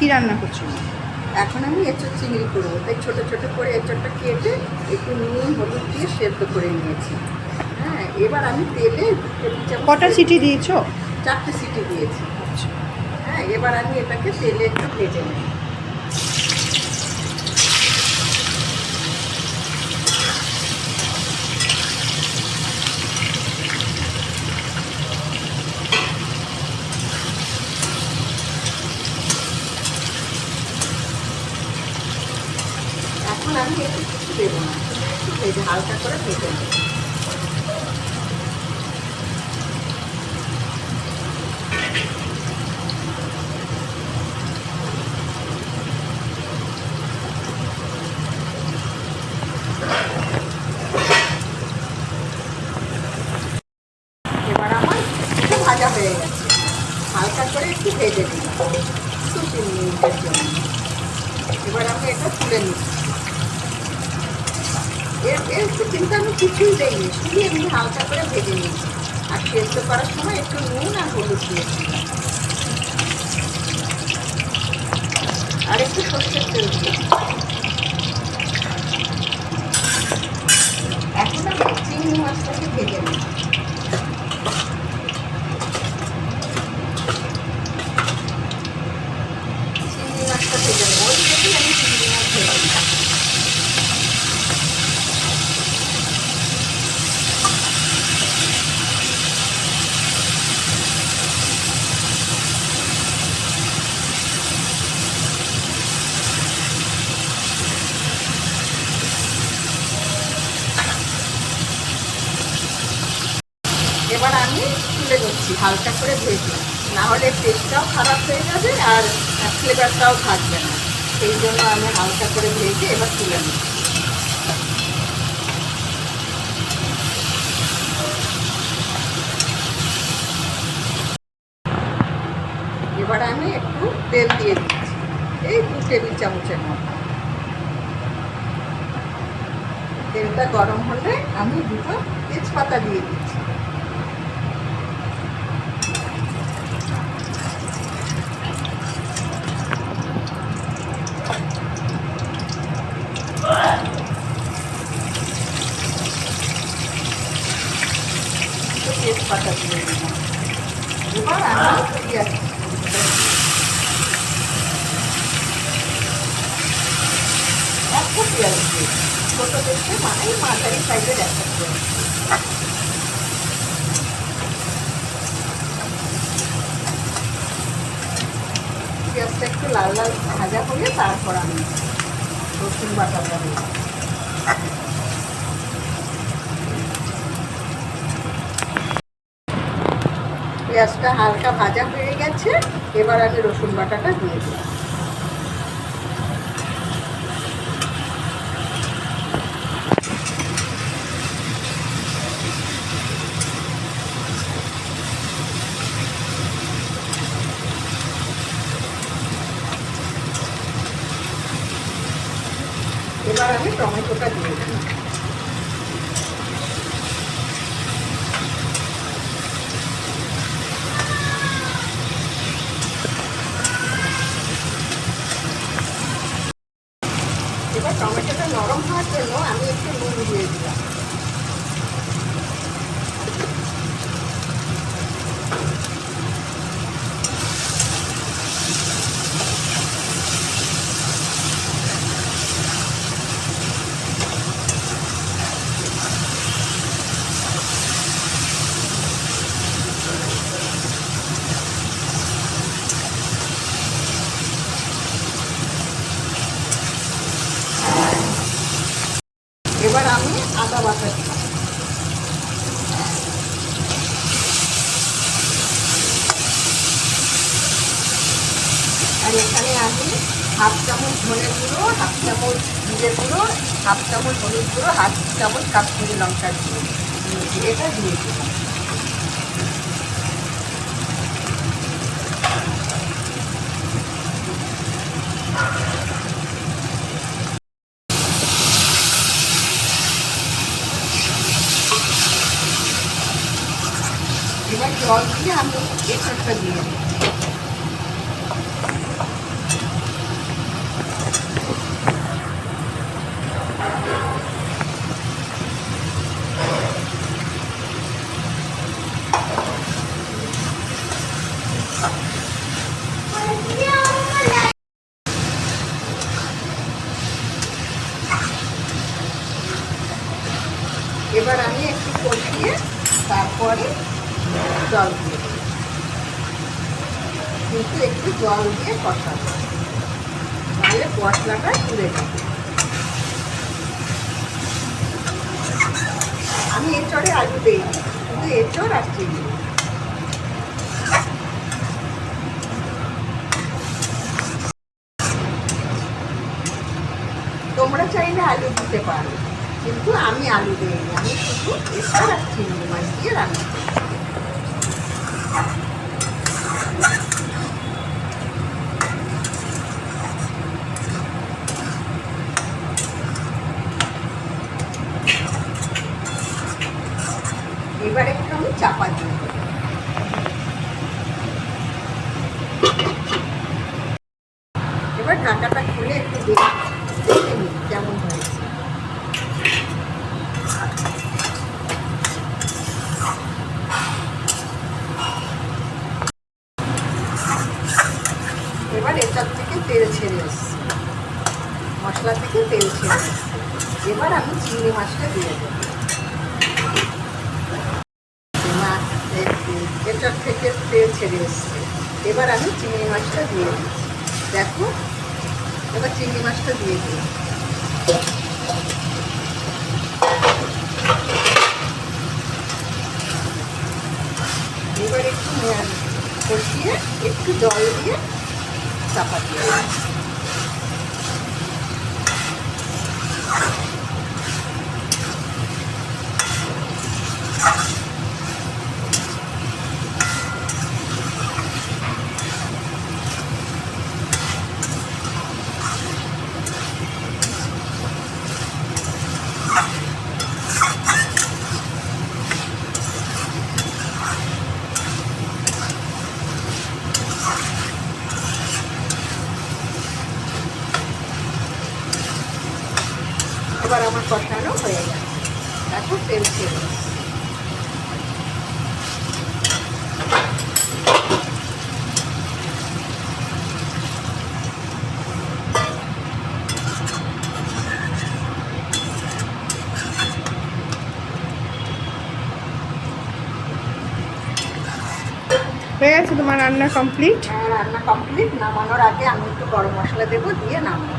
কি রান্না করছো? এখন আমি এঁচোড় চিংড়ি করবো, তাই ছোটো ছোটো করে এঁচোড়টা কেটে একটু নুন হলুদ দিয়ে সেদ্ধ করে নিয়েছি। হ্যাঁ, এবার আমি তেলে 2 টেবিল চামচ। কটা সিটি দিয়েছো? 4টে সিটি দিয়েছি। আচ্ছা, হ্যাঁ, এবার আমি এটাকে তেলে একটু ভেজে নেব। এখন আমি একটু কিছু দেবো না, একটু ভেজে হালকা করে ভেজে নেব। এবার আমার একটু ভাজা হয়ে গেছে, হালকা করে একটু ভেজে নিলাম 2-3 মিনিটের জন্য। এবার আমি এটা তুলে নিচ্ছি। এর কিন্তু আমি কিছুই দেইনি, শুধু এমনি হালকা করে ভেজে নিচ্ছি। আর সেদ্ধ করার সময় একটু নুন আর হলুদ দিয়েছিলাম, আর একটু সর্ষের তেল দিলাম। এখন আমি চিংড়ি মাছটাকে ভেজে নিই। চিংড়ি মাছটা ভেজে নেব, ওই থেকেই আমি চিংড়ি মাছ ভেজে নিই। এবার আমি তুলে নিচ্ছি হালকা করে ভেজে, না হলে টেস্টটাও খারাপ হয়ে যাবে আর ফ্লেভারটাও থাকবে না। সেই জন্য আমি হালকা করে ভেজে এবার তুলে নিচ্ছি। এবার আমি একটু তেল দিয়ে দিচ্ছি, এই 2 টেবিল চামচের মতো। তেলটা গরম হলে আমি 2টো তেজপাতা দিয়ে দিচ্ছি। তেজপাতা দিয়ে দিলাম। এবার আমি পেঁয়াজ, একটা পেঁয়াজ দিয়ে ছোটো দেখতে, মানে মাঝারি সাইজের একটা পেঁয়াজ। পেঁয়াজটা একটু লাল লাল ভাজা হলে তারপর আমি রসুন বাটাটা দিই। পেঁয়াজটা হালকা ভাজা হয়ে গেছে, এবার আমি রসুন বাটাটা দিয়ে দিই। এবার আমি টমেটোটা দিয়ে দিই। এবার টমেটোটা নরম হওয়ার জন্য আমি একটু নুন দিয়ে দিলাম। এবার আমি আদা বাটা দিলাম। আর এখানে আমি 1/2 চামচ ধনে গুঁড়ো, 1/2 চামচ জিরে গুঁড়ো, 1/2 চামচ হলুদ গুঁড়ো, 1/2 চামচ কাশ্মীরি লঙ্কার গুঁড়ো এটা দিয়ে দিলাম। এবার জল দিয়ে আমি এঁচোড়টা দিয়ে দিই। এবার আমি একটু কষিয়ে তারপরে জল দিয়ে দেবো, কিন্তু একটু জল দিয়ে কষাবো, তাহলে মশলাটা তুলে যাবে। আমি এঁচড়ে আলু দিইনি, শুধু এঁচড় আর চিনি। তোমরা চাইলে আলু দিতে পারো, কিন্তু আমি আলু দিইনি, আমি শুধু এঁচড় আর চিংড়ি মাছ দিয়ে রান্না করি। এবার একটু আমি চাপা দিয়ে দেবো। এবার ঢাকাটা খুলে একটু দেখে নিই কেমন হয়েছে। এবার এটার থেকে তেল ছেড়ে এসছে, মশলা থেকে তেল ছেড়ে এসছে। এবার আমি চিংড়ি মাছটা দিয়ে দেবো। এটার থেকে তেল ছেড়ে এসছে, এবার আমি চিংড়ি মাছটা দিয়ে দিচ্ছি। দেখো, এবার চিংড়ি মাছটা দিয়ে দিই। এবার একটু কষিয়ে একটু জল দিয়ে চাপা দিয়ে দিই। এবার আমার কষানো হয়ে গেছে, এখন তেল ছেড়ে দিচ্ছি। হয়ে গেছে তোমার রান্না কমপ্লিট? হ্যাঁ, রান্না কমপ্লিট। নামানোর আগে আমি একটু গরম মশলা দেবো, দিয়ে নামাবো।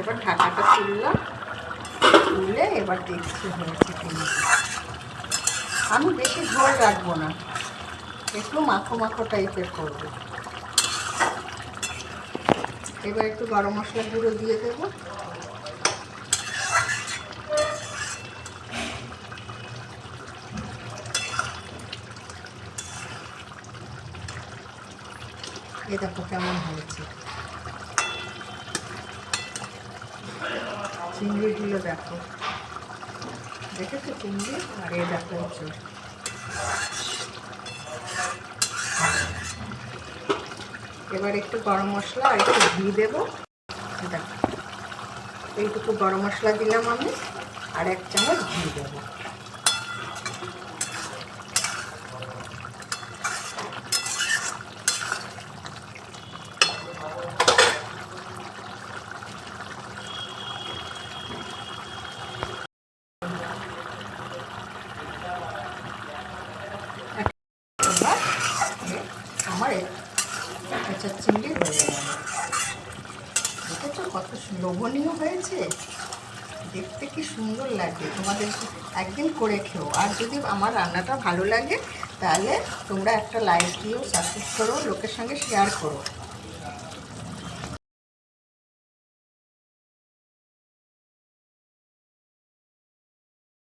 এবার ঢাকাটা তুললাম, তুলে এবার দেখছি হয়েছে কিনা। আমি বেশি ঝোল রাখবো না, একটু মাখো মাখো টাইপের করবো। এবার একটু গরম মশলা গুঁড়ো দিয়ে দেবো। এ দেখো কেমন হয়েছে, চিংড়িগুলো দেখো, দেখেছো চিংড়ি? আর এ দেখো এঁচড়। এবার একটু গরম মশলা আর একটু ঘি দেবো। দেখো, এইটুকু গরম মশলা দিলাম আমি, আর 1 চামচ ঘি দেবো। আমার এঁচড় চিংড়ি হয়ে গেল। দেখেছো কত লোভনীয় হয়েছে, দেখতে কি সুন্দর লাগে। তোমাদের একদিন করে খেও, আর যদি আমার রান্নাটা ভালো লাগে তাহলে তোমরা একটা লাইক দিও, সাবস্ক্রাইব করো, লোকের সঙ্গে শেয়ার করো।